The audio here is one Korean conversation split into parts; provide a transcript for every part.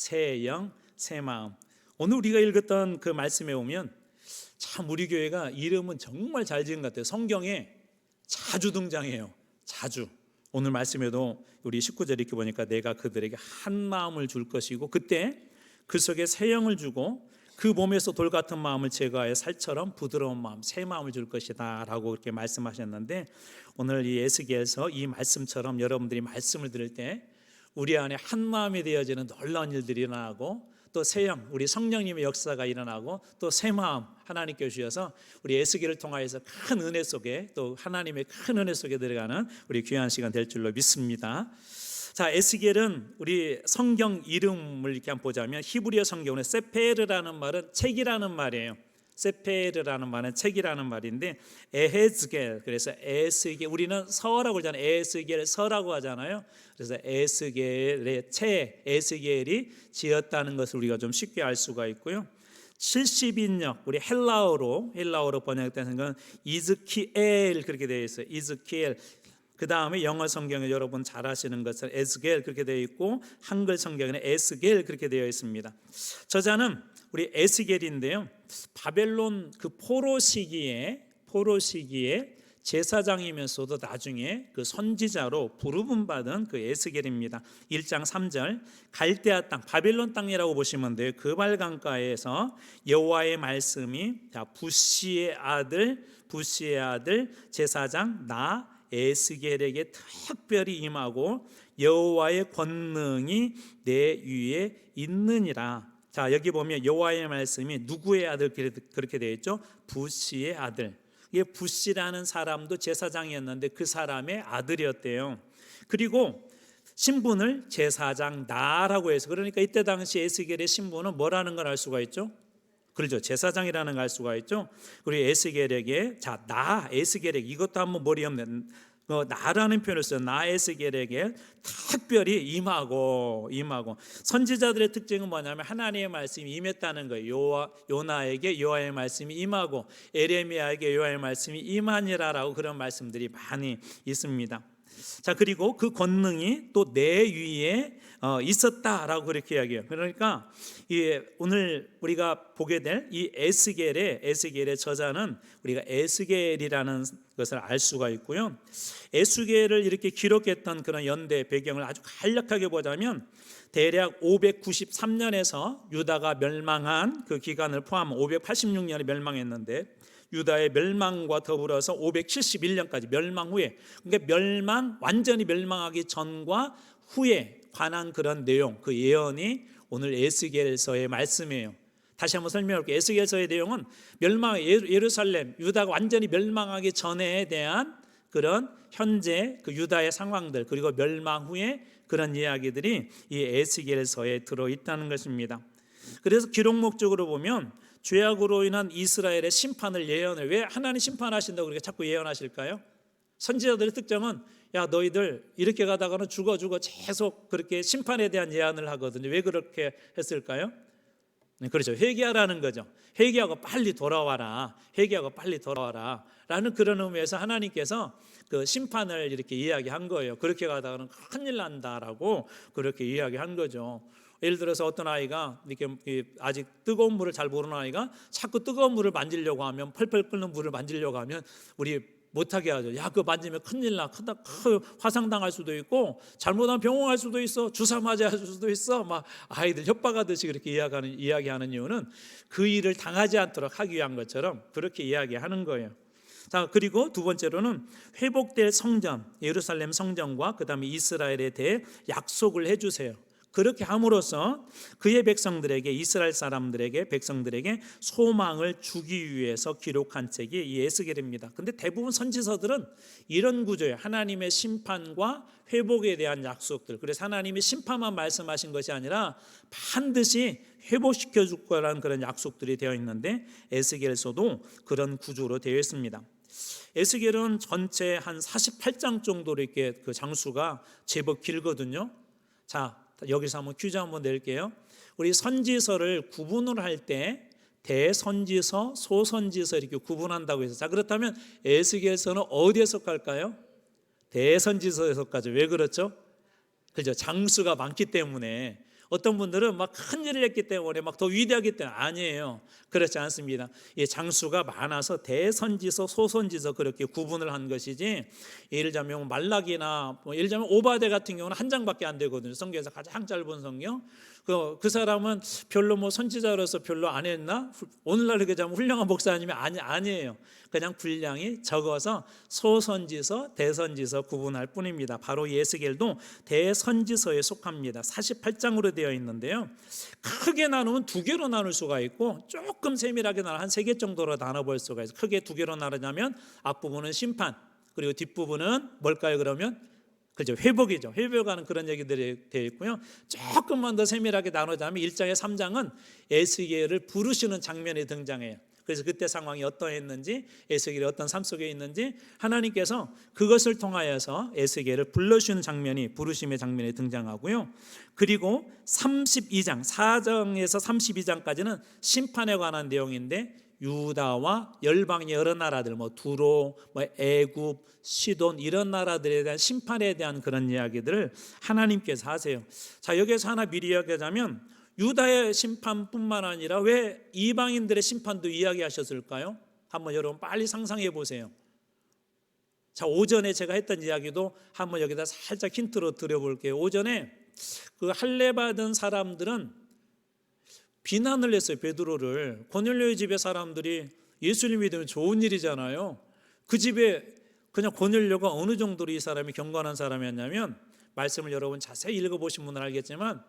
새 영, 새 마음. 오늘 우리가 읽었던 그 말씀에 보면 참 우리 교회가 이름은 정말 잘 지은 것 같아요. 성경에 자주 등장해요. 자주. 오늘 말씀에도 우리 19절 이렇게 보니까 내가 그들에게 한 마음을 줄 것이고 그때 그 속에 새 영을 주고 그 몸에서 돌 같은 마음을 제거하여 살처럼 부드러운 마음, 새 마음을 줄 것이다 라고 그렇게 말씀하셨는데, 오늘 이 에스겔서 이 말씀처럼 여러분들이 말씀을 들을 때 우리 안에 한 마음이 되어지는 놀라운 일들이 일어나고 또 새 영, 우리 성령님의 역사가 일어나고 또 새 마음 하나님께 주셔서 우리 에스겔을 통하여서 큰 은혜 속에 또 하나님의 큰 은혜 속에 들어가는 우리 귀한 시간 될 줄로 믿습니다. 자, 에스겔은 우리 성경 이름을 이렇게 한번 보자면 히브리어 성경은 세페르라는 말은 책이라는 말이에요. 세페르라는 말은 책이라는 말인데 에헤즈겔, 그래서 에스겔, 우리는 서라고 하잖아요. 에스겔 서라고 하잖아요. 그래서 에스겔의 책, 에스겔이 지었다는 것을 우리가 좀 쉽게 알 수가 있고요. 70인역, 우리 헬라어로 번역된 건 이즈키엘 그렇게 되어 있어요. 이즈키엘. 그 다음에 영어 성경에 여러분 잘 아시는 것은 에스겔 그렇게 되어 있고 한글 성경에는 에스겔 그렇게 되어 있습니다. 저자는 우리 에스겔인데요, 바벨론 그 포로 시기에 제사장이면서도 나중에 그 선지자로 부름을 받은 그 에스겔입니다. 1장 3절 갈대아 땅, 바벨론 땅이라고 보시면 돼요. 그 발강가에서 여호와의 말씀이 부시의 아들 제사장 나 에스겔에게 특별히 임하고 여호와의 권능이 내 위에 있느니라. 자, 여기 보면 여호와의 말씀이 누구의 아들 그렇게 되어 있죠? 부시의 아들. 이게 부시라는 사람도 제사장이었는데 그 사람의 아들이었대요. 그리고 신분을 제사장 나라고 해서, 그러니까 이때 당시 에스겔의 신분은 뭐라는 걸 알 수가 있죠? 그렇죠, 제사장이라는 걸 알 수가 있죠. 우리 에스겔에게 나 에스겔에게, 이것도 한번 머리 없는 나라는 표현을 써요. 나 에스겔에게 특별히 임하고 선지자들의 특징은 뭐냐면 하나님의 말씀이 임했다는 거예요. 요나에게 여호와의 말씀이 임하고 에레미야에게 여호와의 말씀이 임하니라라고 그런 말씀들이 많이 있습니다. 자, 그리고 그 권능이 또 내 위에 있었다라고 그렇게 이야기해요. 그러니까 오늘 우리가 보게 될 이 에스겔의 저자는 우리가 에스겔이라는 것을 알 수가 있고요. 에스겔을 이렇게 기록했던 그런 연대 배경을 아주 간략하게 보자면 대략 593년에서 유다가 멸망한 그 기간을 포함한 586년에 멸망했는데 유다의 멸망과 더불어서 571년까지 멸망 후에, 그러니까 완전히 멸망하기 전과 후에 관한 그런 내용, 그 예언이 오늘 에스겔서의 말씀이에요. 다시 한번 설명할게요. 에스겔서의 내용은 예루살렘, 유다가 완전히 멸망하기 전에 대한 그런 현재 그 유다의 상황들, 그리고 멸망 후에 그런 이야기들이 이 에스겔서에 들어있다는 것입니다. 그래서 기록 목적으로 보면 죄악으로 인한 이스라엘의 심판을 예언을, 왜 하나님 심판하신다고 그렇게 자꾸 예언하실까요? 선지자들의 특징은 너희들 이렇게 가다가는 죽어 계속 그렇게 심판에 대한 예언을 하거든요. 왜 그렇게 했을까요? 그렇죠, 회개하라는 거죠. 회개하고 빨리 돌아와라 라는 그런 의미에서 하나님께서 그 심판을 이렇게 이야기한 거예요. 그렇게 가다가는 큰일 난다라고 그렇게 이야기한 거죠. 예를 들어서 어떤 아이가 이렇게 아직 뜨거운 물을 잘 모르는 아이가 자꾸 뜨거운 물을 만지려고 하면, 펄펄 끓는 물을 만지려고 하면 우리 못하게 하죠. 그거 만지면 큰일 나, 화상당할 수도 있고 잘못하면 병원 갈 수도 있어, 주사 맞아야 할 수도 있어, 막 아이들 협박하듯이 그렇게 이야기하는 이유는 그 일을 당하지 않도록 하기 위한 것처럼 그렇게 이야기하는 거예요. 자, 그리고 두 번째로는 회복될 성전, 예루살렘 성전과 그 다음에 이스라엘에 대해 약속을 해주세요. 그렇게 함으로써 그의 백성들에게, 이스라엘 사람들에게, 백성들에게 소망을 주기 위해서 기록한 책이 이 에스겔입니다. 근데 대부분 선지서들은 이런 구조예요. 하나님의 심판과 회복에 대한 약속들. 그래서 하나님이 심판만 말씀하신 것이 아니라 반드시 회복시켜 줄 거라는 그런 약속들이 되어 있는데 에스겔서도 그런 구조로 되어 있습니다. 에스겔은 전체 한 48장 정도로 이렇게 그 장수가 제법 길거든요. 자, 여기서 한번 퀴즈 한번 낼게요. 우리 선지서를 구분을 할 때 대선지서, 소선지서 이렇게 구분한다고 해서, 자, 그렇다면 에스겔서는 어디에 속할까요? 대선지서에 속하죠. 왜 그렇죠? 그렇죠, 장수가 많기 때문에. 어떤 분들은 막 큰 일을 했기 때문에 막 더 위대하기 때문에 아니에요. 그렇지 않습니다. 이 장수가 많아서 대선지서, 소선지서 그렇게 구분을 한 것이지, 예를 들자면 말라기나 예를 들자면 오바데 같은 경우는 한 장밖에 안 되거든요. 성경에서 가장 짧은 성경. 그 사람은 별로 선지자로서 별로 안 했나? 오늘날 얘기하자면 훌륭한 목사님이 아니에요. 그냥 분량이 적어서 소선지서, 대선지서 구분할 뿐입니다. 바로 예스겔도 대선지서에 속합니다. 48장으로 되어 있는데요. 크게 나누면 두 개로 나눌 수가 있고 조금 세밀하게 나누면 한 세 개 정도로 나눠볼 수가 있어요. 크게 두 개로 나누자면 앞부분은 심판, 그리고 뒷부분은 뭘까요? 그러면 그죠, 회복이죠. 회복하는 그런 얘기들이 되어 있고요. 조금만 더 세밀하게 나누자면 1장에 3장은 에스겔을 부르시는 장면이 등장해요. 그래서 그때 상황이 어떠했는지, 에스겔이 어떤 삶 속에 있는지 하나님께서 그것을 통하여서 에스겔을 불러주시는 장면이, 부르심의 장면이 등장하고요. 그리고 32장, 4장에서 32장까지는 심판에 관한 내용인데, 유다와 열방의 여러 나라들, 두로, 애굽, 시돈 이런 나라들에 대한 심판에 대한 그런 이야기들을 하나님께서 하세요. 자, 여기서 하나 미리 이야기하자면 유다의 심판뿐만 아니라 왜 이방인들의 심판도 이야기하셨을까요? 한번 여러분 빨리 상상해 보세요. 자, 오전에 제가 했던 이야기도 한번 여기다 살짝 힌트로 드려볼게요. 오전에 그 할례 받은 사람들은 비난을 했어요. 베드로를. 고넬료의 집의 사람들이 예수님 믿으면 좋은 일이잖아요. 그 집에 그냥 고넬료가 어느 정도로 이 사람이 경건한 사람이었냐면, 말씀을 여러분 자세히 읽어보신 분은 알겠지만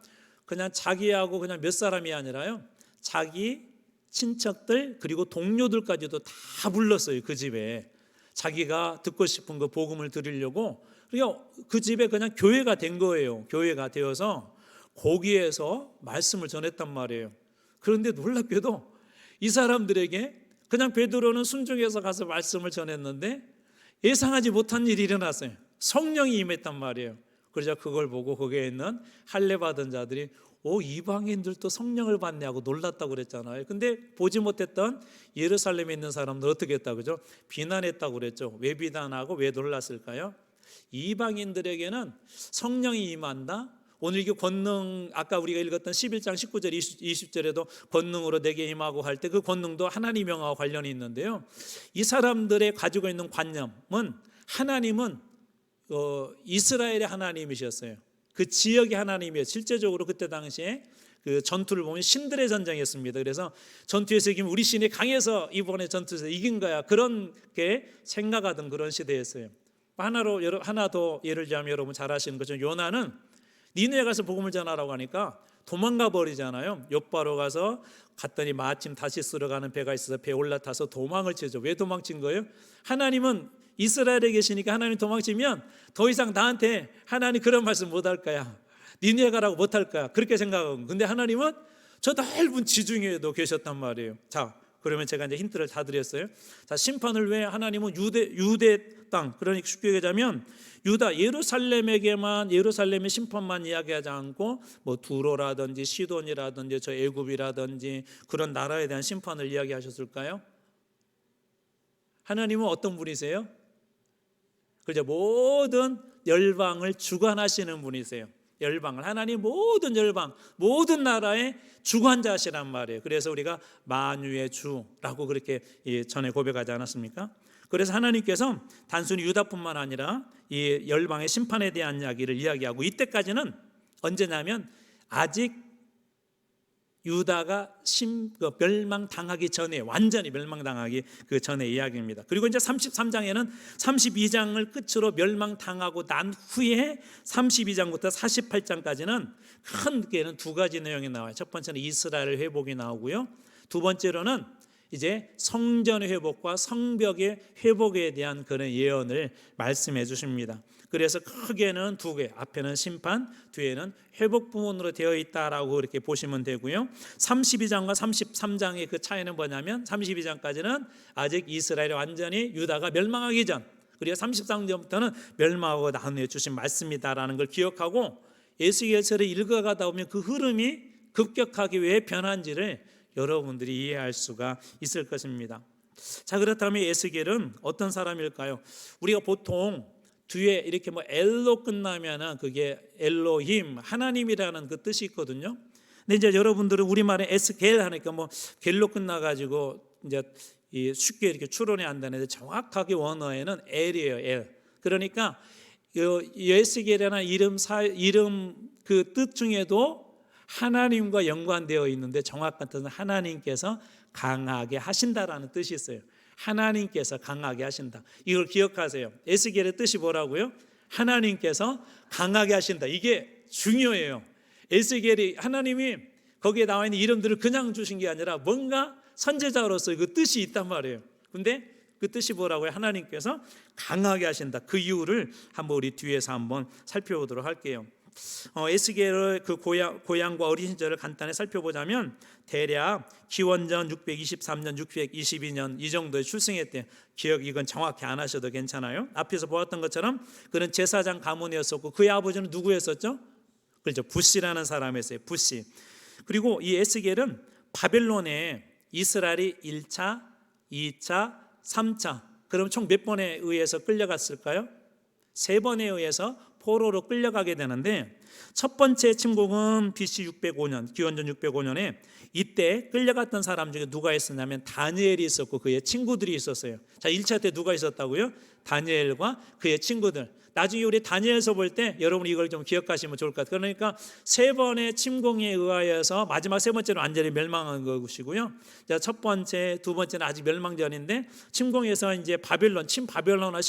그냥 자기하고 그냥 몇 사람이 아니라요, 자기 친척들 그리고 동료들까지도 다 불렀어요. 그 집에 자기가 듣고 싶은 그 복음을 드리려고. 그러니까 그 집에 그냥 교회가 된 거예요. 교회가 되어서 거기에서 말씀을 전했단 말이에요. 그런데 놀랍게도 이 사람들에게 그냥 베드로는 순종해서 가서 말씀을 전했는데 예상하지 못한 일이 일어났어요. 성령이 임했단 말이에요. 그러자 그걸 보고 거기에 있는 할례 받은 자들이 이방인들도 성령을 받네 하고 놀랐다고 그랬잖아요. 근데 보지 못했던 예루살렘에 있는 사람들 어떻게 했다고 그죠? 비난했다고 그랬죠. 왜 비난하고 왜 놀랐을까요? 이방인들에게는 성령이 임한다. 오늘 이게 권능, 아까 우리가 읽었던 11장 19절 20절에도 권능으로 내게 임하고 할 때 그 권능도 하나님 명하고 관련이 있는데요. 이 사람들의 가지고 있는 관념은 하나님은 이스라엘의 하나님이셨어요. 그 지역의 하나님이에요. 실제적으로 그때 당시에 그 전투를 보면 신들의 전쟁이었습니다. 그래서 전투에서 이기면 우리 신이 강해서 이번에 전투에서 이긴 거야, 그런 게 생각하던 그런 시대였어요. 하나 더 예를 들자면 여러분 잘 아시는 것처럼 요나는 니느에 가서 복음을 전하라고 하니까 도망가 버리잖아요. 욥바로 가서 갔더니 마침 다시스로 가는 배가 있어서 배에 올라타서 도망을 치죠. 왜 도망친 거예요? 하나님은 이스라엘에 계시니까 하나님 도망치면 더 이상 나한테 하나님 그런 말씀 못 할 거야, 니느에 가라고 못 할 거야, 그렇게 생각하고. 근데 하나님은 저 넓은 지중해에도 계셨단 말이에요. 자, 그러면 제가 이제 힌트를 다 드렸어요. 자, 심판을 왜 하나님은 유대 땅, 그러니까 쉽게 얘기하자면 유다 예루살렘의 심판만 이야기하지 않고 두로라든지 시돈이라든지 저 애굽이라든지 그런 나라에 대한 심판을 이야기하셨을까요? 하나님은 어떤 분이세요? 그죠? 모든 열방을 주관하시는 분이세요. 열방을, 하나님 모든 열방, 모든 나라의 주관자시란 말이에요. 그래서 우리가 만유의 주라고 그렇게 전에 고백하지 않았습니까? 그래서 하나님께서 단순히 유다뿐만 아니라 이 열방의 심판에 대한 이야기를 이야기하고, 이때까지는 언제냐면 아직 유다가 멸망당하기 전에, 완전히 멸망당하기 그 전의 이야기입니다. 그리고 이제 33장에는 32장을 끝으로 멸망당하고 난 후에 32장부터 48장까지는 크게는 두 가지 내용이 나와요. 첫 번째는 이스라엘 회복이 나오고요. 두 번째로는 이제 성전 회복과 성벽의 회복에 대한 그런 예언을 말씀해 주십니다. 그래서 크게는 두 개, 앞에는 심판, 뒤에는 회복 부분으로 되어 있다라고 이렇게 보시면 되고요. 32장과 33장의 그 차이는 뭐냐면 32장까지는 아직 이스라엘이 완전히 유다가 멸망하기 전, 그리고 33장부터는 멸망하고 나누어 주신 말씀이다라는 걸 기억하고 에스겔서를 읽어가다 보면 그 흐름이 급격하게 왜 변한지를 여러분들이 이해할 수가 있을 것입니다. 자, 그렇다면 에스겔은 어떤 사람일까요? 우리가 보통 뒤에 이렇게 뭐 엘로 끝나면은 그게 엘로힘 하나님이라는 그 뜻이 있거든요. 근데 이제 여러분들은 우리말에 에스겔 하니까 뭐 겔로 끝나가지고 이제 쉽게 이렇게 추론이 안 되는데 정확하게 원어에는 엘이에요. 엘. 그러니까 에스겔이라는 이름 그 뜻 중에도 하나님과 연관되어 있는데 정확한 뜻은 하나님께서 강하게 하신다라는 뜻이 있어요. 하나님께서 강하게 하신다. 이걸 기억하세요. 에스겔의 뜻이 뭐라고요? 하나님께서 강하게 하신다. 이게 중요해요. 에스겔이 하나님이 거기에 나와 있는 이름들을 그냥 주신 게 아니라 뭔가 선지자로서 그 뜻이 있단 말이에요. 근데 그 뜻이 뭐라고요? 하나님께서 강하게 하신다. 그 이유를 한번 우리 뒤에서 한번 살펴보도록 할게요. 에스겔의 그 고향과 어린 시절을 간단히 살펴보자면 대략 기원전 623년, 622년 이 정도에 출생했대요. 기억 이건 정확히 안 하셔도 괜찮아요. 앞에서 보았던 것처럼 그는 제사장 가문이었었고 그의 아버지는 누구였었죠? 그렇죠. 부시라는 사람이었어요. 부시. 그리고 이 에스겔은 바벨론에 이스라엘이 1차, 2차, 3차 그럼 총 몇 번에 의해서 끌려갔을까요? 3번에 의해서 포로로 끌려가게 되는데 첫 번째 침공은 BC 605년, 기원전 605년에 이때 끌려갔던 사람 중에 누가 있었냐면 다니엘이 있었고 그의 친구들이 있었어요. 자, 1차 때 누가 있었다고요? 다니엘과 그의 친구들. 나중에 우리 다니엘서 볼 때 여러분 이걸 좀 기억하시면 좋을 것 같아요. 그러니까 3번의 침공에 의하여서 마지막 3번째는 완전히 멸망한 것이고요. 자, 첫 번째, 두 번째는 아직 멸망 전인데 침공에서 이제 바벨론화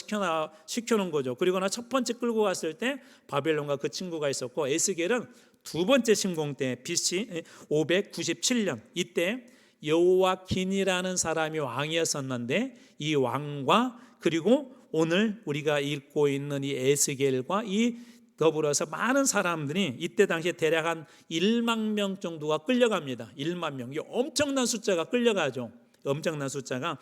시켜놓은 거죠. 그리고 나 첫 번째 끌고 갔을 때 바벨론과 그 친구가 있었고 에스겔은 두 번째 침공 때 BC 597년 이때 여호와긴이라는 사람이 왕이었었는데 이 왕과 그리고 오늘 우리가 읽고 있는 이 에스겔과 이 더불어서 많은 사람들이 이때 당시에 대략 한 1만 명 정도가 끌려갑니다. 1만 명. 이 엄청난 숫자가 끌려가죠. 엄청난 숫자가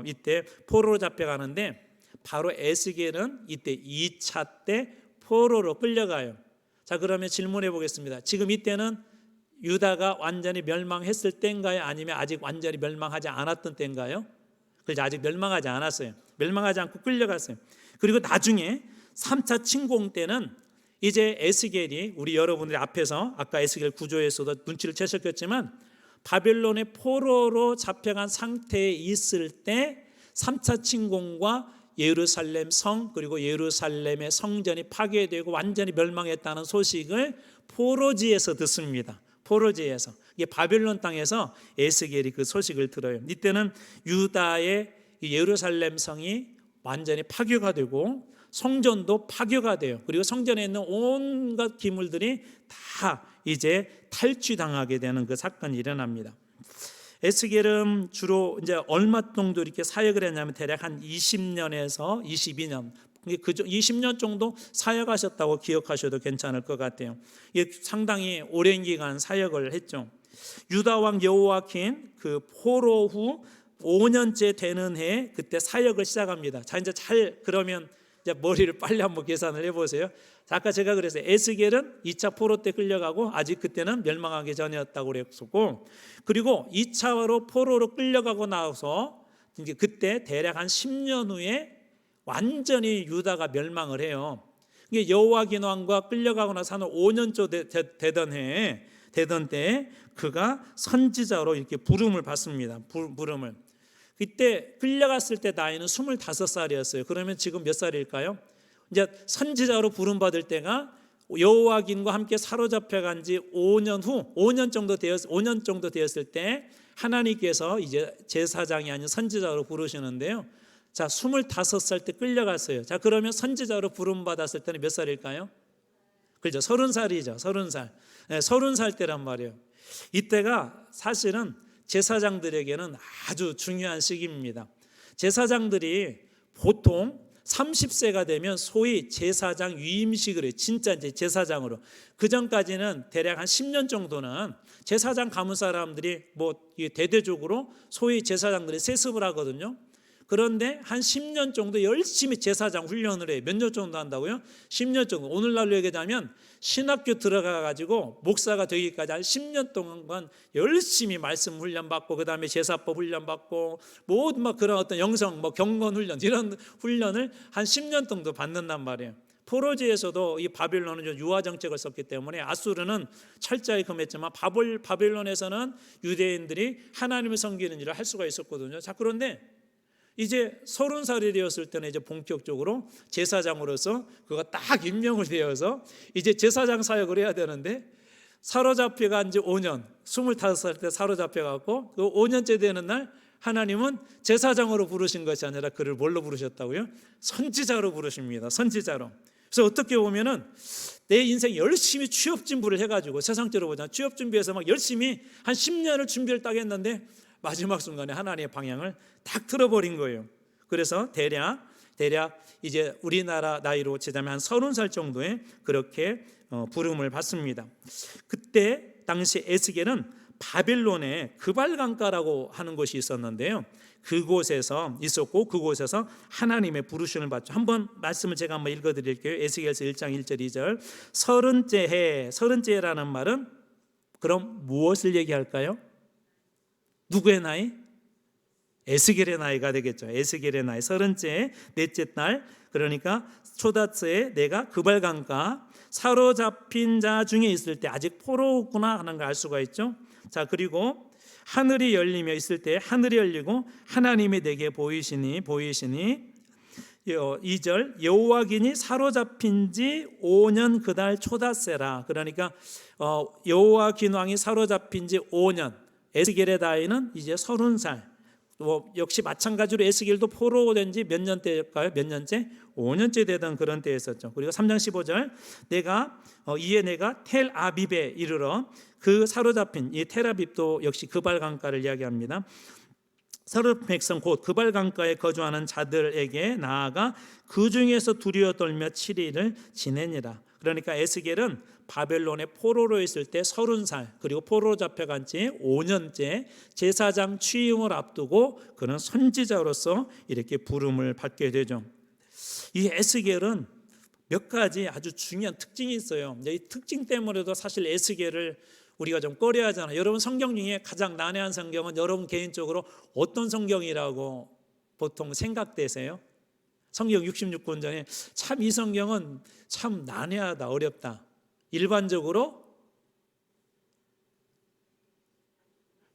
이때 포로로 잡혀가는데 바로 에스겔은 이때 2차 때 포로로 끌려가요. 자, 그러면 질문해 보겠습니다. 지금 이때는 유다가 완전히 멸망했을 때인가요? 아니면 아직 완전히 멸망하지 않았던 때인가요? 그래서 아직 멸망하지 않았어요. 멸망하지 않고 끌려갔어요. 그리고 나중에 3차 침공 때는 이제 에스겔이 우리 여러분들이 앞에서 아까 에스겔 구조에서도 눈치를 채셨겠지만 바벨론의 포로로 잡혀간 상태에 있을 때 3차 침공과 예루살렘 성 그리고 예루살렘의 성전이 파괴되고 완전히 멸망했다는 소식을 포로지에서 듣습니다. 포로지에서 이게 바벨론 땅에서 에스겔이 그 소식을 들어요. 이때는 유다의 예루살렘 성이 완전히 파괴가 되고 성전도 파괴가 돼요. 그리고 성전에 있는 온갖 기물들이 다 이제 탈취당하게 되는 그 사건이 일어납니다. 에스겔은 주로 이제 얼마 정도 이렇게 사역을 했냐면 대략 한 20년에서 22년, 그 20년 정도 사역하셨다고 기억하셔도 괜찮을 것 같아요. 이게 상당히 오랜 기간 사역을 했죠. 유다 왕 여호와킨 그 포로 후 5년째 되는 해에 그때 사역을 시작합니다. 자, 이제 그러면 이제 머리를 빨리 한번 계산을 해보세요. 아까 제가 그랬어요. 에스겔은 2차 포로 때 끌려가고 아직 그때는 멸망하기 전이었다고 그랬었고, 그리고 2차로 포로로 끌려가고 나서 이제 그때 대략 한 10년 후에 완전히 유다가 멸망을 해요. 이게 여호와긴 왕과 끌려가고 나서 한 5년째 되던 때에 그가 선지자로 이렇게 부름을 받습니다. 부름을. 그때 끌려갔을 때 나이는 25살이었어요. 그러면 지금 몇 살일까요? 이제 선지자로 부름 받을 때가 여호와긴과 함께 사로잡혀간 지 5년 정도 되었을 때 하나님께서 이제 제사장이 아닌 선지자로 부르시는데요. 자, 25살 때 끌려갔어요. 자, 그러면 선지자로 부름 받았을 때는 몇 살일까요? 그렇죠. 30살이죠. 30살. 네, 30살 때란 말이에요. 이때가 사실은 제사장들에게는 아주 중요한 시기입니다. 제사장들이 보통 30세가 되면 소위 제사장 위임식을 해요. 진짜 이제 제사장으로. 그 전까지는 대략 한 10년 정도는 제사장 가문 사람들이 뭐 대대적으로 소위 제사장들이 세습을 하거든요. 그런데 한 10년 정도 열심히 제사장 훈련을 해요. 몇 년 정도 한다고요? 10년 정도. 오늘날로 얘기하자면 신학교 들어가 가지고 목사가 되기까지 한 10년 동안 열심히 말씀 훈련 받고, 그다음에 제사법 훈련 받고, 모든 막 그런 어떤 영성 경건 훈련, 이런 훈련을 한 10년 정도 받는단 말이에요. 포로지에서도 이 바빌론은 유화 정책을 썼기 때문에 아수르는 철저히 금했지만 바빌론에서는 유대인들이 하나님을 섬기는 일을 할 수가 있었거든요. 자, 그런데 이제 30살이 되었을 때는 이제 본격적으로 제사장으로서 그가 딱 임명을 되어서 이제 제사장 사역을 해야 되는데, 사로잡혀간 지 5년, 25살 때 사로잡혀갖고 그 5년째 되는 날 하나님은 제사장으로 부르신 것이 아니라 그를 뭘로 부르셨다고요? 선지자로 부르십니다. 선지자로. 그래서 어떻게 보면은 내 인생 열심히 취업 준비를 해가지고, 세상적으로 보자 취업 준비해서 막 열심히 한 10년을 준비를 딱 했는데 마지막 순간에 하나님의 방향을 딱 틀어버린 거예요. 그래서 대략 이제 우리나라 나이로 치자면 한 30살 정도에 그렇게 부름을 받습니다. 그때 당시 에스겔은 바빌론의 그발강가라고 하는 곳이 있었는데요, 그곳에서 있었고 그곳에서 하나님의 부르심을 받죠. 한번 말씀을 제가 한번 읽어드릴게요. 에스겔서 1장 1절 2절. 30째 해, 30째 해라는 말은 그럼 무엇을 얘기할까요? 누구의 나이? 에스겔의 나이가 되겠죠. 에스겔의 나이 30째 넷째 달, 그러니까 초다스에 내가 그발강가 사로잡힌 자 중에 있을 때, 아직 포로구나 하는 걸 알 수가 있죠. 자, 그리고 하늘이 열리며 있을 때 하늘이 열리고 하나님이 내게 보이시니 2절 여호와긴이 사로잡힌 지 5년 그달 초다세라. 그러니까 여호와긴 왕이 사로잡힌 지 5년, 에스겔의 나이는 이제 30살. 역시 마찬가지로 에스겔도 포로된 지 몇 년째일까요? 몇 년째? 5년째 되던 그런 때였었죠. 그리고 3장 15절 이에 내가 텔아빕에 이르러, 그 사로잡힌 이 텔아빕도 역시 그발강가를 이야기합니다. 사로잡힌 백성 곧 그발강가에 거주하는 자들에게 나아가 그 중에서 두려워 떨며 7일을 지내니라. 그러니까 에스겔은 바벨론의 포로로 있을 때 30살, 그리고 포로로 잡혀간 지 5년째 제사장 취임을 앞두고 그는 선지자로서 이렇게 부름을 받게 되죠. 이 에스겔은 몇 가지 아주 중요한 특징이 있어요. 이 특징 때문에도 사실 에스겔을 우리가 좀 꺼려하잖아요. 여러분, 성경 중에 가장 난해한 성경은 여러분 개인적으로 어떤 성경이라고 보통 생각되세요? 성경 66권 전에 참 이 성경은 참 난해하다, 어렵다. 일반적으로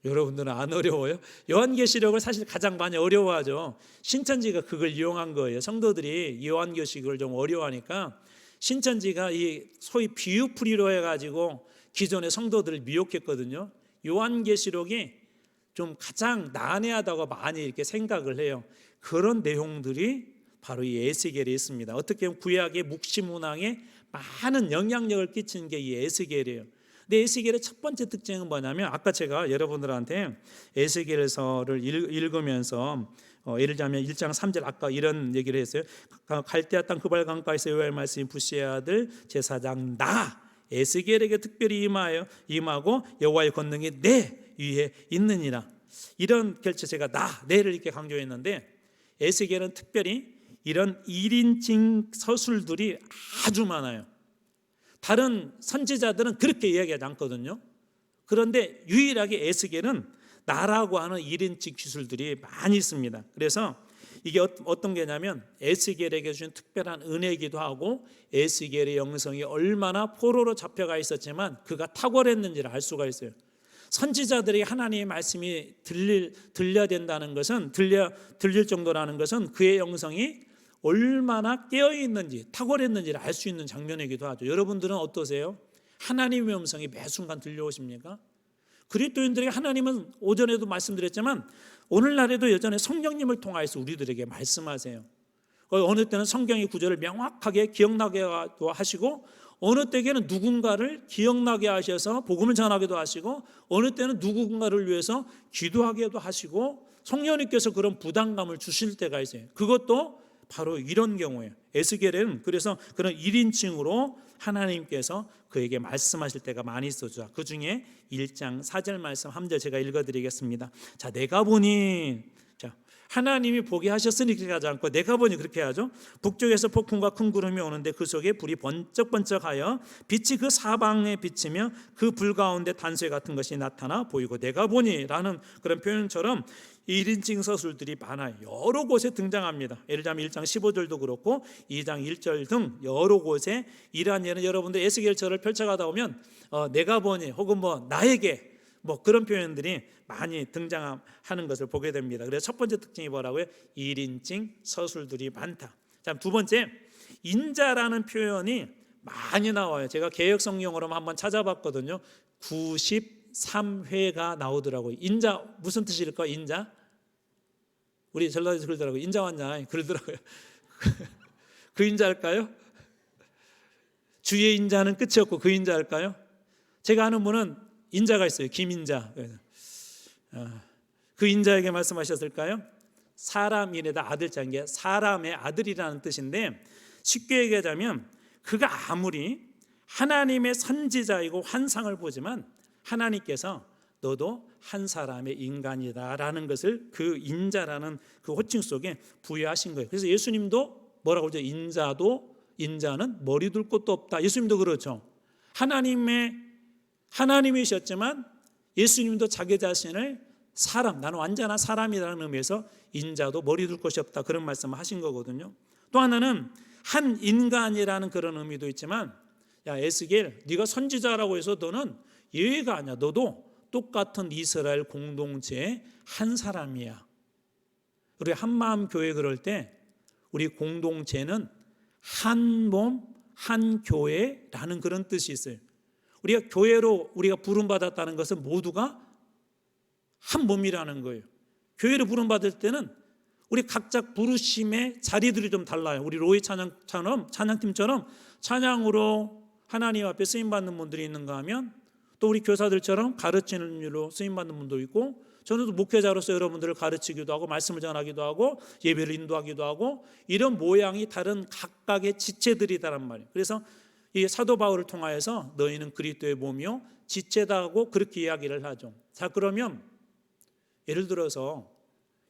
여러분들은 안 어려워요? 요한계시록을 사실 가장 많이 어려워하죠. 신천지가 그걸 이용한 거예요. 성도들이 요한계시록을 좀 어려워하니까 신천지가 이 소위 비유풀이로 해가지고 기존의 성도들을 미혹했거든요. 요한계시록이 좀 가장 난해하다고 많이 이렇게 생각을 해요. 그런 내용들이 바로 이 에스겔에 있습니다. 어떻게 보면 구약의 묵시문항에 많은 영향력을 끼치는 게 이 에스겔이에요. 근데 에스겔의 첫 번째 특징은 뭐냐면, 아까 제가 여러분들한테 에스겔서를 읽으면서 예를 들자면 1장 3절 아까 이런 얘기를 했어요. 갈대아 땅 그발강가에서 여호와의 말씀이 부시의 아들 제사장 나 에스겔에게 특별히 임하고 여호와의 권능이 내 위에 있느니라. 이런 결체 제가 내를 이렇게 강조했는데, 에스겔은 특별히 이런 1인칭 서술들이 아주 많아요. 다른 선지자들은 그렇게 이야기하지 않거든요. 그런데 유일하게 에스겔은 나라고 하는 1인칭 기술들이 많이 있습니다. 그래서 이게 어떤 게냐면 에스겔에게 주신 특별한 은혜이기도 하고, 에스겔의 영성이 얼마나 포로로 잡혀가 있었지만 그가 탁월했는지를 알 수가 있어요. 선지자들이 하나님의 말씀이 들려야 된다는 것은, 들릴 정도라는 것은 그의 영성이 얼마나 깨어있는지 탁월했는지를 알 수 있는 장면이기도 하죠. 여러분들은 어떠세요? 하나님의 음성이 매 순간 들려오십니까? 그리스도인들에게 하나님은 오전에도 말씀드렸지만 오늘날에도 여전히 성령님을 통하여서 우리들에게 말씀하세요. 어느 때는 성경의 구절을 명확하게 기억나게 하시고, 어느 때에는 누군가를 기억나게 하셔서 복음을 전하기도 하시고, 어느 때는 누군가를 위해서 기도하기도 하시고, 성령님께서 그런 부담감을 주실 때가 있어요. 그것도 바로 이런 경우예요. 에스겔은 그래서 그런 1인칭으로 하나님께서 그에게 말씀하실 때가 많이 있었죠. 그 중에 1장 4절 말씀 3절 제가 읽어드리겠습니다. 자, 내가 보니, 하나님이 보게 하셨으니 그렇게 하지 않고 내가 보니 그렇게 하죠. 북쪽에서 폭풍과 큰 구름이 오는데 그 속에 불이 번쩍번쩍하여 빛이 그 사방에 비치며 그 불 가운데 단소에 같은 것이 나타나 보이고 내가 보니 라는 그런 표현처럼 1인칭 서술들이 많아요. 여러 곳에 등장합니다. 예를 들면 1장 15절도 그렇고 2장 1절 등 여러 곳에 이러한 예는 여러분들 에스겔서를 펼쳐가다 보면 내가 보니 혹은 뭐 나에게 뭐 그런 표현들이 많이 등장하는 것을 보게 됩니다. 그래서 첫 번째 특징이 뭐라고요? 1인칭 서술들이 많다. 자, 두 번째, 인자라는 표현이 많이 나와요. 제가 개역성경으로 한번 찾아봤거든요. 93회가 나오더라고요. 인자 무슨 뜻일까? 인자? 우리 전라도에서 그러더라고요. 인자 왔냐? 그러더라고요. 그 인자일까요? 주의 인자는 끝이 없고 그 인자일까요? 제가 아는 분은 인자가 있어요. 김인자. 그 인자에게 말씀하셨을까요? 사람인에다 아들자인 게 사람의 아들이라는 뜻인데, 쉽게 얘기하자면 그가 아무리 하나님의 선지자이고 환상을 보지만 하나님께서 너도 한 사람의 인간이다라는 것을 그 인자라는 그 호칭 속에 부여하신 거예요. 그래서 예수님도 뭐라고 그러죠? 인자는 머리 둘 곳도 없다. 예수님도 그렇죠. 하나님이셨지만 예수님도 자기 자신을 사람, 나는 완전한 사람이라는 의미에서 인자도 머리 둘 곳이 없다, 그런 말씀을 하신 거거든요. 또 하나는 한 인간이라는 그런 의미도 있지만, 야 에스겔, 네가 선지자라고 해서 너는 예외가 아니야. 너도 똑같은 이스라엘 공동체의 한 사람이야. 우리 한마음 교회 그럴 때 우리 공동체는 한 몸, 한 교회라는 그런 뜻이 있어요. 우리가 교회로 우리가 부름받았다는 것은 모두가 한 몸이라는 거예요. 교회로 부름받을 때는 우리 각자 부르심의 자리들이 좀 달라요. 우리 로이 찬양팀처럼 찬양으로 하나님 앞에 쓰임받는 분들이 있는가 하면, 또 우리 교사들처럼 가르치는 일로 쓰임받는 분도 있고, 저는 또 목회자로서 여러분들을 가르치기도 하고 말씀을 전하기도 하고 예배를 인도하기도 하고, 이런 모양이 다른 각각의 지체들이다란 말이에요. 그래서 이 사도 바울을 통하여서 너희는 그리스도의 몸이요 지체다고 그렇게 이야기를 하죠. 자, 그러면 예를 들어서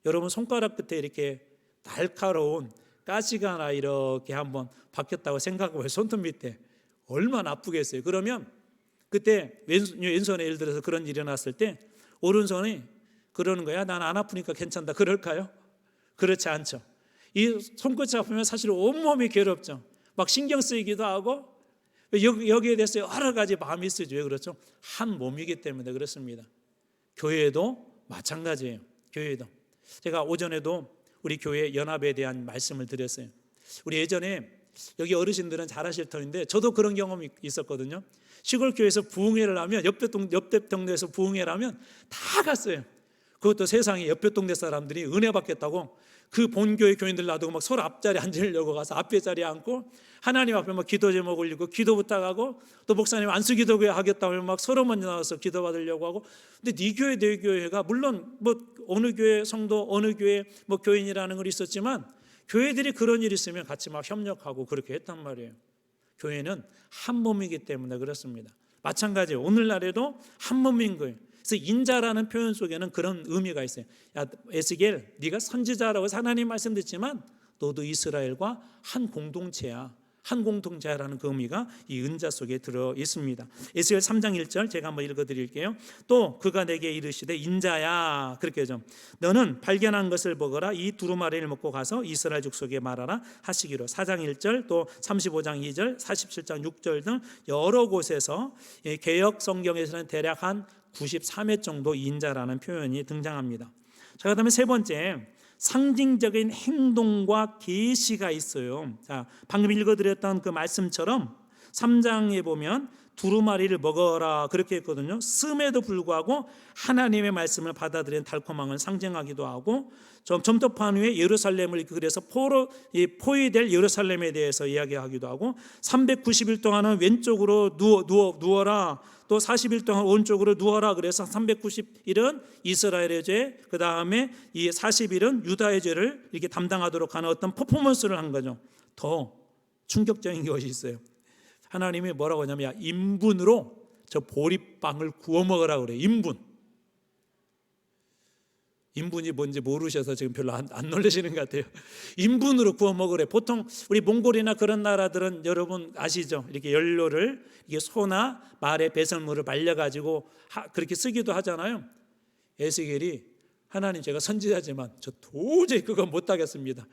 여러분 손가락 끝에 이렇게 날카로운 가시가 하나 이렇게 한번 박혔다고 생각해보세요. 손톱 밑에 얼마나 아프겠어요. 그러면 그때 왼손에 예를 들어서 그런 일이 일어났을 때 오른손이 그러는 거야. 난 안 아프니까 괜찮다, 그럴까요? 그렇지 않죠. 이 손끝이 아프면 사실 온몸이 괴롭죠. 막 신경 쓰이기도 하고 여기에 대해서 여러 가지 마음이 쓰죠. 왜 그렇죠? 한 몸이기 때문에 그렇습니다. 교회도 마찬가지예요. 교회도. 제가 오전에도 우리 교회 연합에 대한 말씀을 드렸어요. 우리 예전에 여기 어르신들은 잘 아실 터인데 저도 그런 경험이 있었거든요. 시골 교회에서 부흥회를 하면 옆에 동네에서 부흥회를 하면 다 갔어요. 그것도 세상에 옆에 동네 사람들이 은혜 받겠다고 그 본교회 교인들 놔두고 막 서로 앞자리에 앉으려고 가서 앞에 자리에 앉고 하나님 앞에 막 기도 제목 올리고 기도 부탁하고, 또 목사님 안수 기도 하겠다고 하면 막 서로 먼저 나와서 기도 받으려고 하고. 근데 네 교회 내 교회가 물론 뭐 어느 교회 성도 어느 교회 뭐 교인이라는 걸 있었지만 교회들이 그런 일이 있으면 같이 막 협력하고 그렇게 했단 말이에요. 교회는 한 몸이기 때문에 그렇습니다. 마찬가지예요. 오늘날에도 한 몸인 거예요. 그래서 인자라는 표현 속에는 그런 의미가 있어요. 야 에스겔, 네가 선지자라고 해서 하나님 말씀 듣지만 너도 이스라엘과 한 공동체야. 한 공동체라는 그 의미가 이 은자 속에 들어 있습니다. 에스겔 3장 1절 제가 한번 읽어드릴게요. 또 그가 내게 이르시되 인자야, 그렇게 하죠. 너는 발견한 것을 먹어라. 이 두루마리를 먹고 가서 이스라엘 족속에 말하라 하시기로. 4장 1절 또 35장 2절 47장 6절 등 여러 곳에서 개역 성경에서는 대략 한 93회 정도 인자라는 표현이 등장합니다. 자, 그다음에 세 번째, 상징적인 행동과 계시가 있어요. 자, 방금 읽어드렸던 그 말씀처럼 3장에 보면 두루마리를 먹어라 그렇게 했거든요. 씀에도 불구하고 하나님의 말씀을 받아들이는 달콤함을 상징하기도 하고, 점토판 위에 예루살렘을 그래서 포위될 예루살렘에 대해서 이야기하기도 하고, 390일 동안은 왼쪽으로 누워라, 또 40일 동안 오른쪽으로 누워라. 그래서 390일은 이스라엘의 죄, 그 다음에 이 40일은 유다의 죄를 이렇게 담당하도록 하는 어떤 퍼포먼스를 한 거죠. 더 충격적인 것이 있어요. 하나님이 뭐라고 하냐면 인분으로 저 보리빵을 구워 먹으라 그래요. 인분. 인분이 뭔지 모르셔서 지금 별로 안 놀라시는 것 같아요. 인분으로 구워 먹으래. 보통 우리 몽골이나 그런 나라들은 여러분 아시죠? 이렇게 연료를 이게 소나 말의 배설물을 말려가지고 그렇게 쓰기도 하잖아요. 에스겔이 하나님, 제가 선지자지만 저 도저히 그거 못하겠습니다.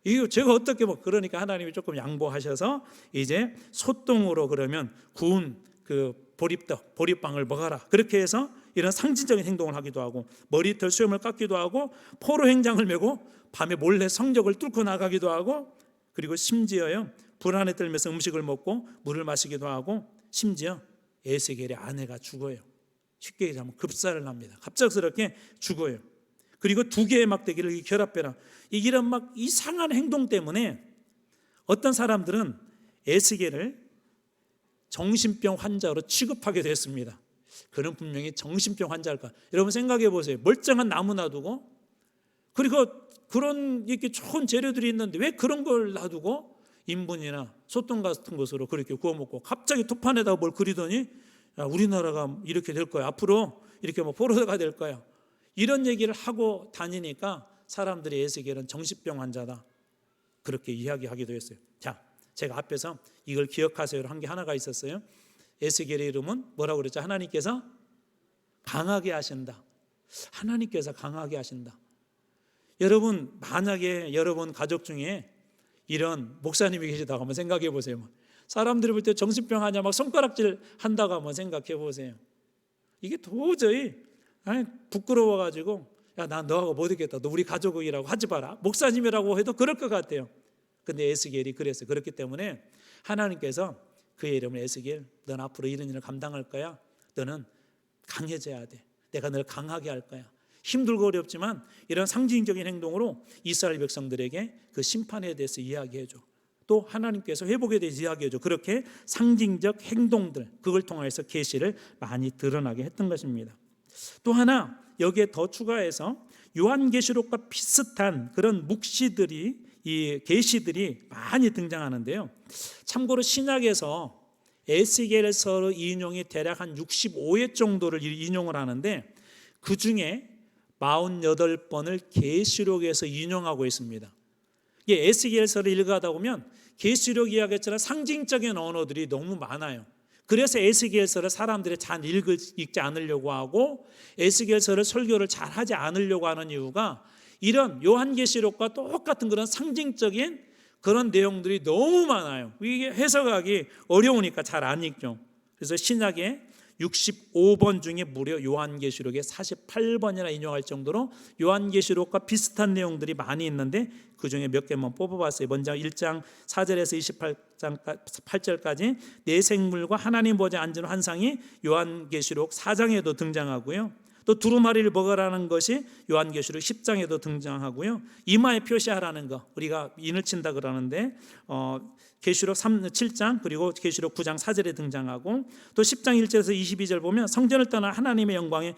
이거 제가 어떻게 그러니까 하나님이 조금 양보하셔서 이제 소똥으로 그러면 구운 그 보립떡, 보립빵을 먹어라. 그렇게 해서 이런 상징적인 행동을 하기도 하고, 머리털 수염을 깎기도 하고, 포로 행장을 메고 밤에 몰래 성벽을 뚫고 나가기도 하고, 그리고 심지어요 불안에 떨면서 음식을 먹고 물을 마시기도 하고, 심지어 에스겔의 아내가 죽어요. 쉽게 얘기하면 급사를 합니다. 갑작스럽게 죽어요. 그리고 두 개의 막대기를 결합해라. 이런 막 이상한 행동 때문에 어떤 사람들은 에스겔을 정신병 환자로 취급하게 됐습니다. 그는 분명히 정신병 환자일까? 여러분 생각해 보세요. 멀쩡한 나무 놔두고, 그리고 그런 이렇게 좋은 재료들이 있는데 왜 그런 걸 놔두고 인분이나 소똥 같은 것으로 그렇게 구워 먹고, 갑자기 투판에다가 뭘 그리더니 야, 우리나라가 이렇게 될 거야. 앞으로 이렇게 포로가 될 거야. 이런 얘기를 하고 다니니까 사람들이 에스겔은 정신병 환자다, 그렇게 이야기하기도 했어요. 자, 제가 앞에서 이걸 기억하세요를 한 게 하나가 있었어요. 에스겔의 이름은 뭐라고 그랬죠? 하나님께서 강하게 하신다. 하나님께서 강하게 하신다. 여러분, 만약에 여러분 가족 중에 이런 목사님이 계시다고 한번 생각해 보세요. 사람들이 볼 때 정신병 하냐 막 손가락질 한다고 한번 생각해 보세요. 이게 도저히 부끄러워가지고 야, 나 너하고 못 있겠다, 너 우리 가족이라고 하지 마라, 목사님이라고 해도 그럴 것 같아요. 근데 에스겔이 그랬어요. 그렇기 때문에 하나님께서 그의 이름을 에스겔, 넌 앞으로 이런 일을 감당할 거야. 너는 강해져야 돼. 내가 널 강하게 할 거야. 힘들고 어렵지만 이런 상징적인 행동으로 이스라엘 백성들에게 그 심판에 대해서 이야기해줘. 또 하나님께서 회복에 대해서 이야기해줘. 그렇게 상징적 행동들, 그걸 통해서 계시를 많이 드러나게 했던 것입니다. 또 하나 여기에 더 추가해서 요한계시록과 비슷한 그런 묵시들이, 이 계시들이 많이 등장하는데요. 참고로 신약에서 에스겔서로 인용이 대략 한 65회 정도를 인용을 하는데, 그 중에 48번을 계시록에서 인용하고 있습니다. 이게 에스겔서를 읽어가다 보면 계시록 이야기처럼 상징적인 언어들이 너무 많아요. 그래서 에스겔서를 사람들이 잘 읽지 않으려고 하고, 에스겔서를 설교를 잘 하지 않으려고 하는 이유가 이런 요한계시록과 똑같은 그런 상징적인 그런 내용들이 너무 많아요. 이게 해석하기 어려우니까 잘 안 읽죠. 그래서 신약에 65번 중에 무려 요한계시록에 48번이나 인용할 정도로 요한계시록과 비슷한 내용들이 많이 있는데, 그 중에 몇 개만 뽑아봤어요. 먼저 1장 4절에서 28절까지 네 생물과 하나님 보좌에 앉은 환상이 요한계시록 4장에도 등장하고요. 또 두루마리를 먹으라는 것이 요한계시록 10장에도 등장하고요. 이마에 표시하라는 거, 우리가 인을 친다 그러는데 계시록 7장 그리고 계시록 9장 4절에 등장하고, 또 10장 1절에서 22절 보면 성전을 떠나 하나님의 영광의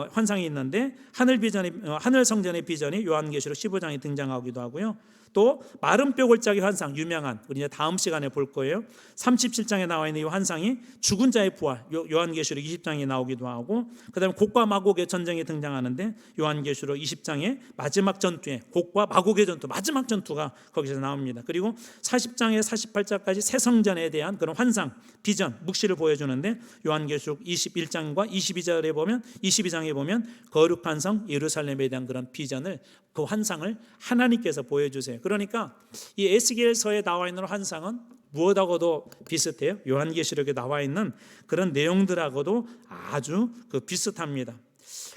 환상이 있는데, 하늘 성전의 비전이 요한계시록 15장에 등장하기도 하고요. 또 마른 뼈골짜기 환상, 유명한, 우리 이제 다음 시간에 볼 거예요. 37장에 나와 있는 이 환상이 죽은 자의 부활, 요한계시록 20장에 나오기도 하고, 그다음에 곡과 마곡의 전쟁에 등장하는데 요한계시록 20장의 마지막 전투에 곡과 마곡의 전투, 마지막 전투가 거기서 나옵니다. 그리고 40장에 48장까지 새 성전에 대한 그런 환상, 비전, 묵시를 보여주는데, 요한계시록 21장과 22장에 보면 거룩한 성 예루살렘에 대한 그런 비전을, 그 환상을 하나님께서 보여주세요. 그러니까 이 에스겔서에 나와 있는 환상은 무엇하고도 비슷해요. 요한계시록에 나와 있는 그런 내용들하고도 아주 비슷합니다.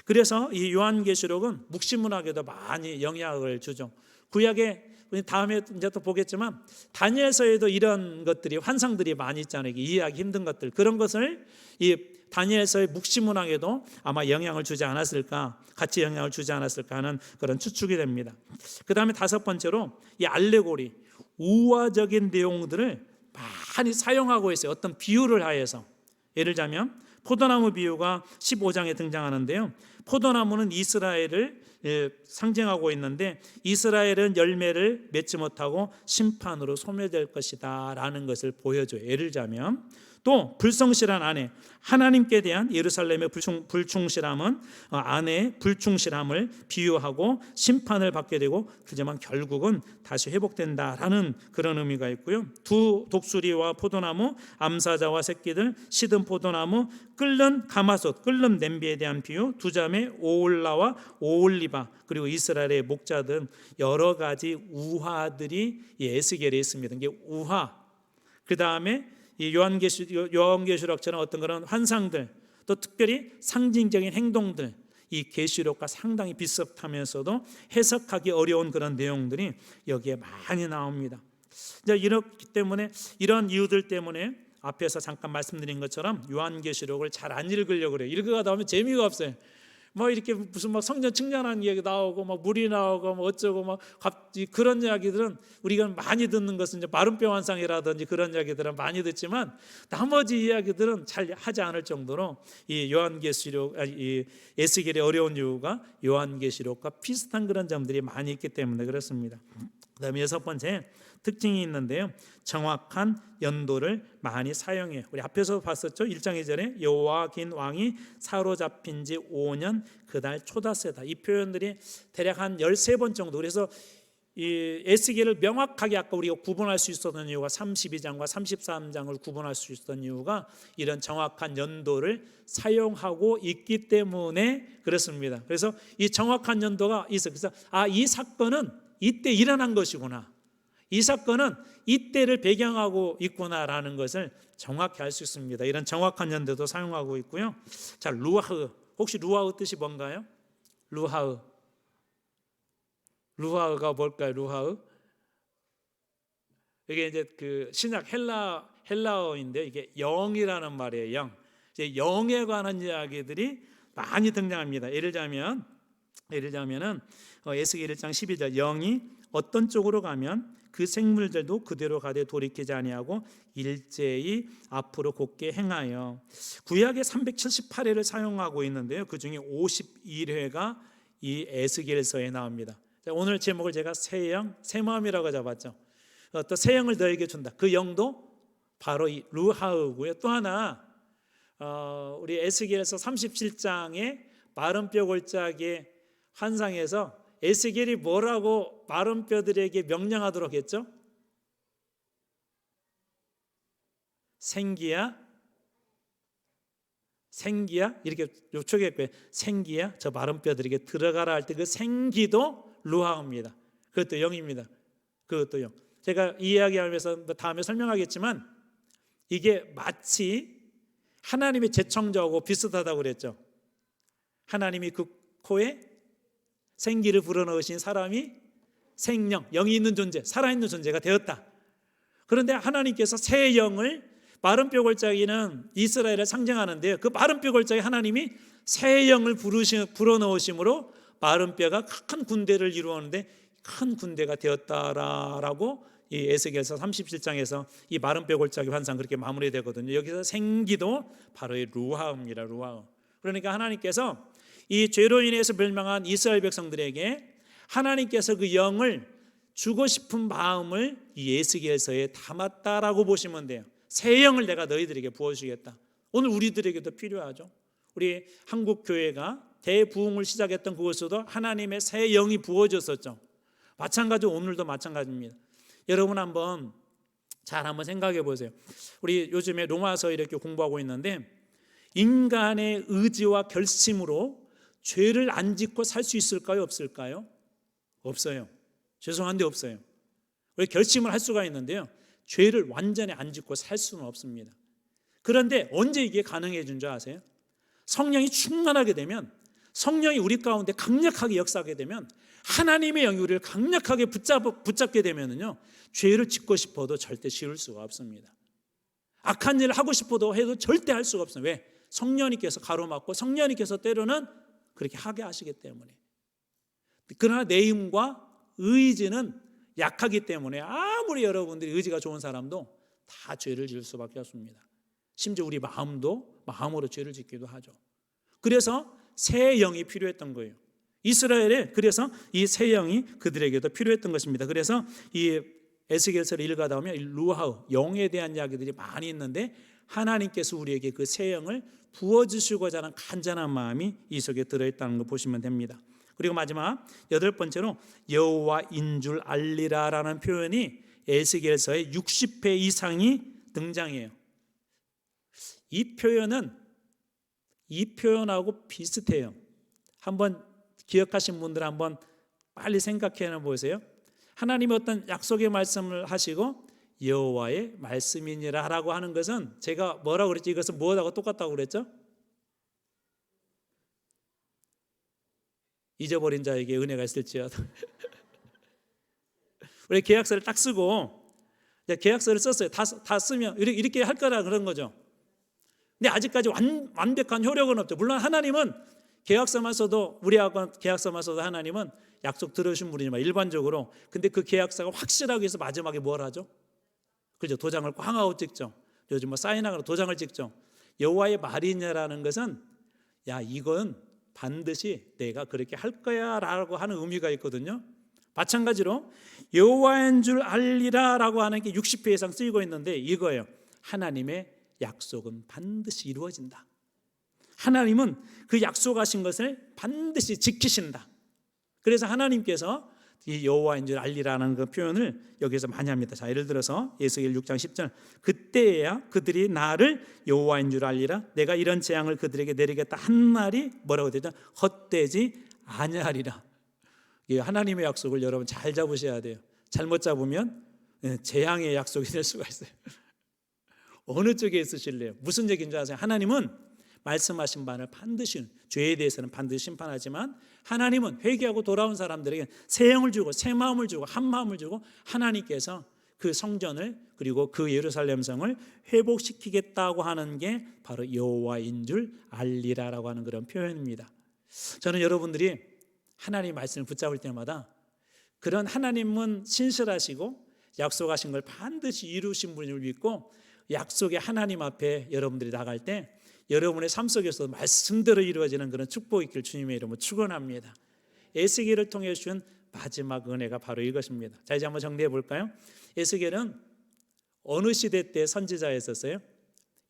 그래서 이 요한계시록은 묵시문학에도 많이 영향을 주죠. 구약에 다음에 이제 또 보겠지만 다니엘서에도 이런 것들이, 환상들이 많이 있잖아요. 이해하기 힘든 것들, 그런 것을 이 다니엘서의 묵시문학에도 아마 영향을 주지 않았을까, 같이 영향을 주지 않았을까 하는 그런 추측이 됩니다. 그 다음에 다섯 번째로 이 알레고리, 우화적인 내용들을 많이 사용하고 있어요. 어떤 비유를 하여서. 예를 들자면 포도나무 비유가 15장에 등장하는데요. 포도나무는 이스라엘을 상징하고 있는데, 이스라엘은 열매를 맺지 못하고 심판으로 소멸될 것이다 라는 것을 보여줘요. 예를 들자면 또 불성실한 아내, 하나님께 대한 예루살렘의 불충실함은 아내의 불충실함을 비유하고 심판을 받게 되고, 그지만 결국은 다시 회복된다라는 그런 의미가 있고요. 두 독수리와 포도나무, 암사자와 새끼들, 시든 포도나무, 끓는 가마솥, 끓는 냄비에 대한 비유, 두 자매 오올라와 오올리바, 그리고 이스라엘의 목자 등 여러 가지 우화들이 이 에스겔에 있습니다. 이게 우화. 그 다음에 이 요한계시록처럼 어떤 그런 환상들, 또 특별히 상징적인 행동들, 이 계시록과 상당히 비슷하면서도 해석하기 어려운 그런 내용들이 여기에 많이 나옵니다. 이렇기 때문에, 이런 이유들 때문에 앞에서 잠깐 말씀드린 것처럼 요한계시록을 잘 안 읽으려고 그래요. 읽어가다 보면 재미가 없어요. 뭐 이렇게 무슨 막 성전 측량하는 이야기 나오고 막 물이 나오고 뭐 어쩌고 막 갑자기 그런 이야기들은 우리가 많이 듣는 것은 이제 마른뼈 환상이라든지 그런 이야기들은 많이 듣지만, 나머지 이야기들은 잘 하지 않을 정도로 이 요한계시록, 이 에스겔의 어려운 이유가 요한계시록과 비슷한 그런 점들이 많이 있기 때문에 그렇습니다. 그다음에 여섯 번째 특징이 있는데요, 정확한 연도를 많이 사용해요. 우리 앞에서 봤었죠. 1장 2절에 여호와긴 왕이 사로잡힌 지 5년 그달 초다세다. 이 표현들이 대략 한 13번 정도. 그래서 이 에스겔을 명확하게 아까 우리가 구분할 수 있었던 이유가 32장과 33장을 구분할 수 있었던 이유가 이런 정확한 연도를 사용하고 있기 때문에 그렇습니다. 그래서 이 정확한 연도가 있어. 그래서 이 사건은 이때 일어난 것이구나, 이 사건은 이때를 배경하고 있구나라는 것을 정확히 알 수 있습니다. 이런 정확한 연도도 사용하고 있고요. 자, 루하흐. 혹시 루하흐 뜻이 뭔가요? 루하흐가 뭘까요? 루하흐. 이게 이제 그 신약 헬라어인데, 이게 영이라는 말이에요. 영. 이제 영에 관한 이야기들이 많이 등장합니다. 예를 들자면은 에스겔 1장 12절, 영이 어떤 쪽으로 가면 그 생물들도 그대로 가되 돌이키지 아니하고 일제히 앞으로 곧게 행하여. 구약에 378회를 사용하고 있는데요, 그 중에 51회가 이 에스겔서에 나옵니다. 오늘 제목을 제가 새영, 새마음이라고 잡았죠. 또 새 영을 너에게 준다. 그 영도 바로 이 루하우고요. 또 하나 우리 에스겔에서 37장의 마른 뼈 골짜기의 환상에서 에스겔이 뭐라고 마른 뼈들에게 명령하도록 했죠? 생기야 이렇게 요청했고요. 생기야, 저 마른 뼈들에게 들어가라 할 때 그 생기도 루하입니다. 그것도 영입니다. 그것도 영. 제가 이 이야기하면서 다음에 설명하겠지만, 이게 마치 하나님의 재청자하고 비슷하다고 그랬죠. 하나님이 그 코에 생기를 불어넣으신 사람이 생령, 영이 있는 존재, 살아있는 존재가 되었다. 그런데 하나님께서 새 영을, 마른 뼈 골짜기는 이스라엘을 상징하는데요, 그 마른 뼈 골짜기 하나님이 새 영을 불어넣으심으로 마른 뼈가 큰 군대를 이루었는데 큰 군대가 되었다라고 이 에스겔서 37장에서 이 마른 뼈 골짜기 환상 그렇게 마무리되거든요. 여기서 생기도 바로 이 루하입니다. 루하. 그러니까 하나님께서 이 죄로 인해서 멸망한 이스라엘 백성들에게 하나님께서 그 영을 주고 싶은 마음을 이 에스겔서에 담았다라고 보시면 돼요. 새 영을 내가 너희들에게 부어주겠다. 오늘 우리들에게도 필요하죠. 우리 한국 교회가 대부흥을 시작했던 그곳에도 하나님의 새 영이 부어졌었죠. 마찬가지로 오늘도 마찬가지입니다. 여러분 한번 생각해 보세요. 우리 요즘에 로마서 이렇게 공부하고 있는데, 인간의 의지와 결심으로 죄를 안 짓고 살 수 있을까요? 없을까요? 없어요. 죄송한데 없어요. 우리 결심을 할 수가 있는데요, 죄를 완전히 안 짓고 살 수는 없습니다. 그런데 언제 이게 가능해진 줄 아세요? 성령이 충만하게 되면, 성령이 우리 가운데 강력하게 역사하게 되면, 하나님의 영이 우리를 강력하게 붙잡게 되면요, 죄를 짓고 싶어도 절대 지을 수가 없습니다. 악한 일을 하고 싶어도 해도 절대 할 수가 없어요. 왜? 성령님께서 가로막고 성령님께서 때로는 그렇게 하게 하시기 때문에. 그러나 내 힘과 의지는 약하기 때문에 아무리 여러분들이 의지가 좋은 사람도 다 죄를 지을 수밖에 없습니다. 심지어 우리 마음으로 죄를 짓기도 하죠. 그래서 새 영이 필요했던 거예요. 이스라엘에 그래서 이 새 영이 그들에게도 필요했던 것입니다. 그래서 이 에스겔서를 읽어다 보면 루하우, 영에 대한 이야기들이 많이 있는데, 하나님께서 우리에게 그 새 영을 부어주시고자 하는 간절한 마음이 이 속에 들어있다는 거 보시면 됩니다. 그리고 마지막 8번째로 여호와인 줄 알리라라는 표현이 에스겔서의 60회 이상이 등장해요. 이 표현하고 비슷해요. 한번 기억하신 분들 한번 빨리 생각해 보세요. 하나님이 어떤 약속의 말씀을 하시고 여호와의 말씀이니라 라고 하는 것은 제가 뭐라고 그랬지? 이것은 무엇하고 똑같다고 그랬죠? 잊어버린 자에게 은혜가 있을지어다. 우리 계약서를 딱 쓰고 계약서를 썼어요. 다 쓰면 이렇게 할 거라 그런 거죠. 근데 아직까지 완벽한 효력은 없죠. 물론 하나님은 계약서만 써도 우리하고 계약서만 써도 하나님은 약속 들으신 분이지만 일반적으로 근데 그 계약서가 확실하기 위해서 마지막에 뭘 하죠? 그죠? 도장을 꽝 하고 찍죠. 요즘 뭐 사인하거나 도장을 찍죠. 여호와의 말이냐라는 것은 야 이건 반드시 내가 그렇게 할 거야 라고 하는 의미가 있거든요. 마찬가지로 여호와인 줄 알리라 라고 하는 게 60회 이상 쓰이고 있는데 이거예요. 하나님의 약속은 반드시 이루어진다. 하나님은 그 약속하신 것을 반드시 지키신다. 그래서 하나님께서 이 여호와인 줄 알리라는 그 표현을 여기서 많이 합니다. 자, 예를 들어서 에스겔 6장 10절 그때야 그들이 나를 여호와인 줄 알리라 내가 이런 재앙을 그들에게 내리겠다 한 말이 뭐라고 되죠? 헛되지 아니하리라. 하나님의 약속을 여러분 잘 잡으셔야 돼요. 잘못 잡으면 재앙의 약속이 될 수가 있어요. 어느 쪽에 있으실래요? 무슨 얘기인지 아세요? 하나님은 말씀하신 바를 반드시 죄에 대해서는 반드시 심판하지만 하나님은 회개하고 돌아온 사람들에게 새 영을 주고 새 마음을 주고 한 마음을 주고 하나님께서 그 성전을 그리고 그 예루살렘 성을 회복시키겠다고 하는 게 바로 여호와인 줄 알리라라고 하는 그런 표현입니다. 저는 여러분들이 하나님의 말씀을 붙잡을 때마다 그런 하나님은 신실하시고 약속하신 걸 반드시 이루신 분을 믿고 약속의 하나님 앞에 여러분들이 나갈 때 여러분의 삶 속에서 말씀대로 이루어지는 그런 축복이 있길 주님의 이름으로 축원합니다. 에스겔을 통해 주신 마지막 은혜가 바로 이것입니다. 자, 이제 한번 정리해 볼까요? 에스겔은 어느 시대 때 선지자였었어요?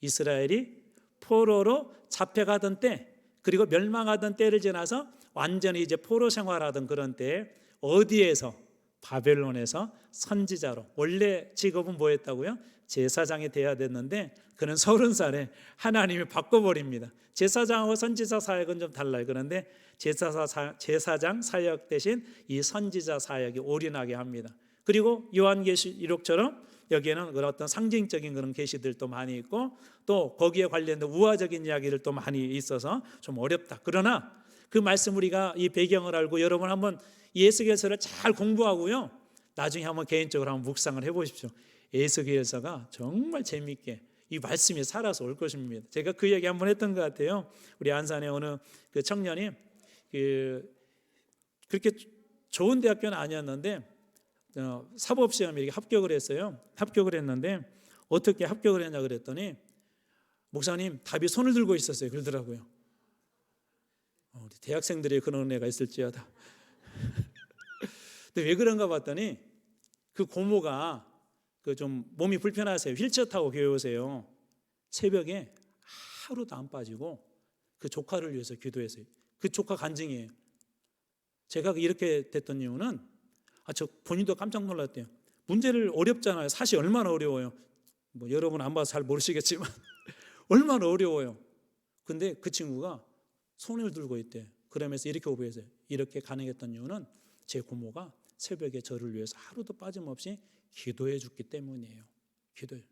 이스라엘이 포로로 잡혀가던 때 그리고 멸망하던 때를 지나서 완전히 이제 포로 생활하던 그런 때에 어디에서? 바벨론에서 선지자로. 원래 직업은 뭐였다고요? 제사장이 돼야 됐는데 그는 30살에 하나님이 바꿔버립니다. 제사장하고 선지자 사역은 좀 달라요. 그런데 제사장 사역 대신 이 선지자 사역이 올인하게 합니다. 그리고 요한계시록처럼 여기에는 그런 어떤 상징적인 그런 계시들도 많이 있고 또 거기에 관련된 우화적인 이야기들도 많이 있어서 좀 어렵다. 그러나 그 말씀 우리가 이 배경을 알고 여러분 한번 에스겔서를 잘 공부하고요. 나중에 한번 개인적으로 한번 묵상을 해보십시오. 에스겔서가 정말 재미있게 이 말씀이 살아서 올 것입니다. 제가 그 얘기 한번 했던 것 같아요. 우리 안산의 어느 그 청년이 그렇게 좋은 대학교는 아니었는데 사법시험에 이렇게 합격을 했어요. 합격을 했는데 어떻게 합격을 했냐 그랬더니 목사님 답이 손을 들고 있었어요. 그러더라고요. 우리 대학생들이 그런 은혜가 있을지어다. 근데 왜 그런가 봤더니 그 고모가 그 좀 몸이 불편하세요. 휠체어 타고 교회 오세요. 새벽에 하루도 안 빠지고 그 조카를 위해서 기도했어요. 그 조카 간증이에요. 제가 이렇게 됐던 이유는 저 본인도 깜짝 놀랐대요. 문제를 어렵잖아요. 사실 얼마나 어려워요. 뭐 여러분 안 봐서 잘 모르시겠지만 얼마나 어려워요. 근데 그 친구가 손을 들고 있대. 그러면서 이렇게 오버했어요. 이렇게 가능했던 이유는 제 고모가 새벽에 저를 위해서 하루도 빠짐없이 기도해 줬기 때문이에요. 기도해.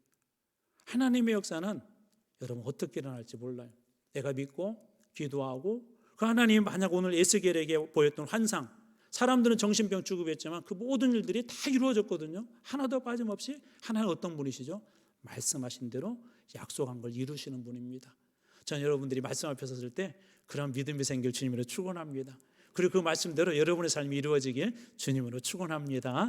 하나님의 역사는 여러분 어떻게 일어날지 몰라요. 내가 믿고 기도하고 그 하나님이 만약 오늘 에스겔에게 보였던 환상 사람들은 정신병 취급했지만 그 모든 일들이 다 이루어졌거든요. 하나도 빠짐없이 하나님 어떤 분이시죠? 말씀하신 대로 약속한 걸 이루시는 분입니다. 전 여러분들이 말씀 앞에 섰을 때 그런 믿음이 생길 주님으로 축원합니다. 그리고 그 말씀대로 여러분의 삶이 이루어지길 주님으로 축원합니다.